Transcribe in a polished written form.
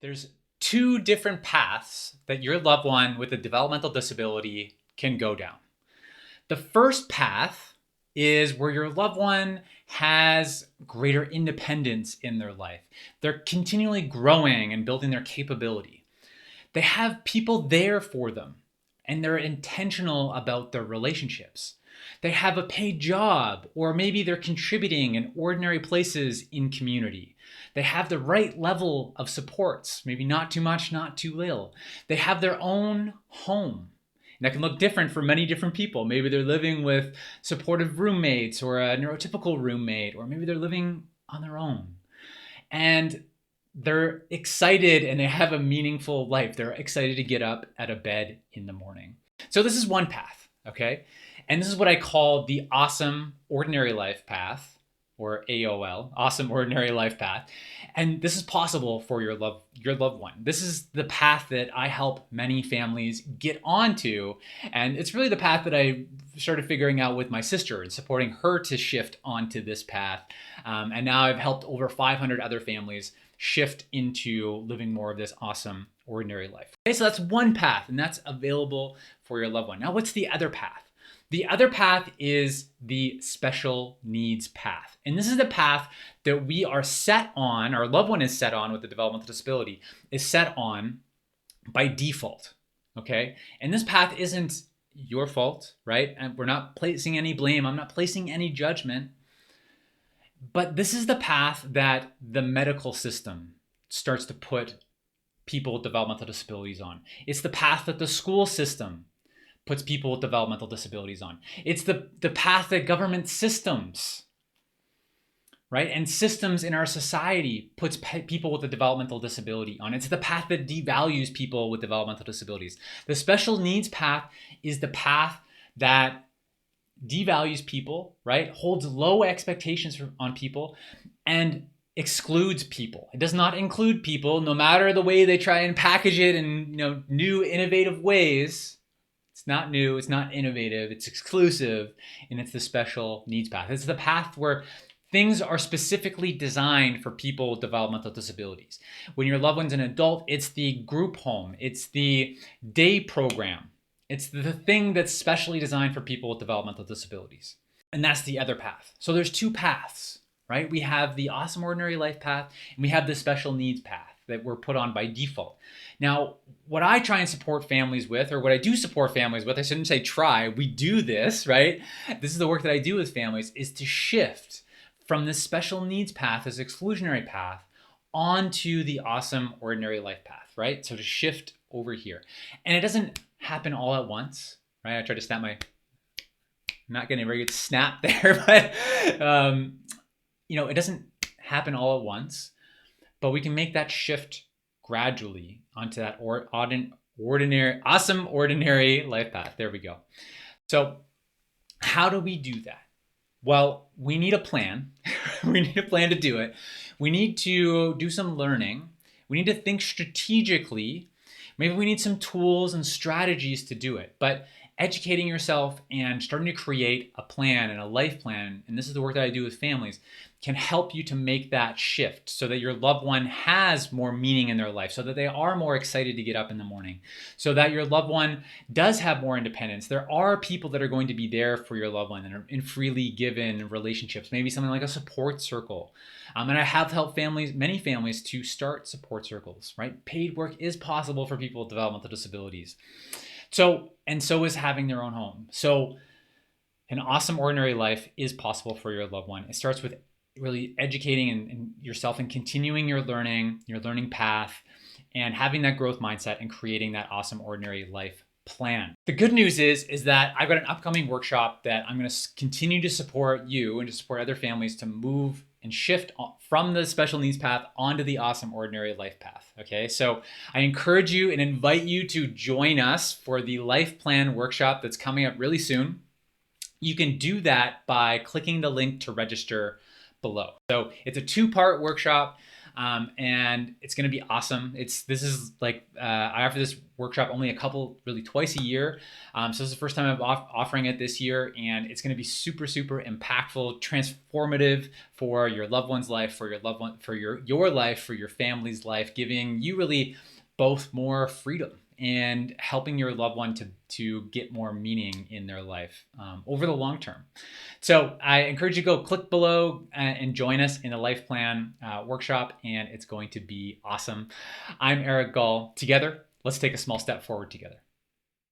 There's two different paths that your loved one with a developmental disability can go down. The first path is where your loved one has greater independence in their life. They're continually growing and building their capability. They have people there for them, and they're intentional about their relationships. They have a paid job, or maybe they're contributing in ordinary places in community. They have the right level of supports, maybe not too much, not too little. They have their own home. And that can look different for many different people. Maybe they're living with supportive roommates or a neurotypical roommate, or maybe they're living on their own. And they're excited and they have a meaningful life. They're excited to get up out of bed in the morning. So this is one path, okay? And this is what I call the awesome ordinary life path, or AOL, awesome ordinary life path. And this is possible for your loved one. This is the path that I help many families get onto. And it's really the path that I started figuring out with my sister and supporting her to shift onto this path. And now I've helped over 500 other families shift into living more of this awesome ordinary life. Okay, so that's one path, and that's available for your loved one. Now, what's the other path? The other path is the special needs path. And this is the path that we are set on, our loved one is set on with a developmental disability, is set on by default, okay? And this path isn't your fault, right? And we're not placing any blame. I'm not placing any judgment. But this is the path that the medical system starts to put people with developmental disabilities on. It's the path that the school system puts people with developmental disabilities on. It's the path that government systems, right, and systems in our society puts people with a developmental disability on. It's the path that devalues people with developmental disabilities. The special needs path is the path that devalues people, right, holds low expectations on people, and excludes people. It does not include people, no matter the way they try and package it in new innovative ways. It's not new, it's not innovative, it's exclusive, and it's the special needs path. It's the path where things are specifically designed for people with developmental disabilities. When your loved one's an adult, it's the group home, it's the day program. It's the thing that's specially designed for people with developmental disabilities. And that's the other path. So there's two paths, right? We have the awesome ordinary life path, and we have the special needs path that we're put on by default. Now, what I try and support families with, or what I do support families with, I shouldn't say try, we do this, right? This is the work that I do with families, is to shift from this special needs path, this exclusionary path, onto the awesome ordinary life path, right? So to shift over here. And it doesn't happen all at once, right? I tried to snap I'm not getting a very good snap there, but it doesn't happen all at once, but we can make that shift gradually onto that awesome ordinary life path. There we go. So how do we do that? Well, we need a plan. We need a plan to do it. We need to do some learning. We need to think strategically. Maybe we need some tools and strategies to do it. But educating yourself and starting to create a plan and a life plan, and this is the work that I do with families, can help you to make that shift so that your loved one has more meaning in their life, so that they are more excited to get up in the morning, so that your loved one does have more independence. There are people that are going to be there for your loved one and are in freely given relationships, maybe something like a support circle. And I have helped many families to start support circles, right? Paid work is possible for people with developmental disabilities. So is having their own home. So an awesome ordinary life is possible for your loved one. It starts with really educating and yourself and continuing your learning path, and having that growth mindset and creating that awesome ordinary life plan. The good news is that I've got an upcoming workshop that I'm going to continue to support you and to support other families to move and shift from the special needs path onto the awesome ordinary life path. Okay, so I encourage you and invite you to join us for the life plan workshop that's coming up really soon. You can do that by clicking the link to register below. So it's a two-part workshop. and it's going to be awesome. This is like I offer this workshop only really twice a year, so this is the first time I'm offering it this year, and it's going to be super super impactful, transformative for your loved one's life, for your life, for your family's life, giving you really both more freedom and helping your loved one to get more meaning in their life over the long term. So I encourage you to go click below and join us in the Life Plan workshop, and it's going to be awesome. I'm Eric Gall. Together, let's take a small step forward together.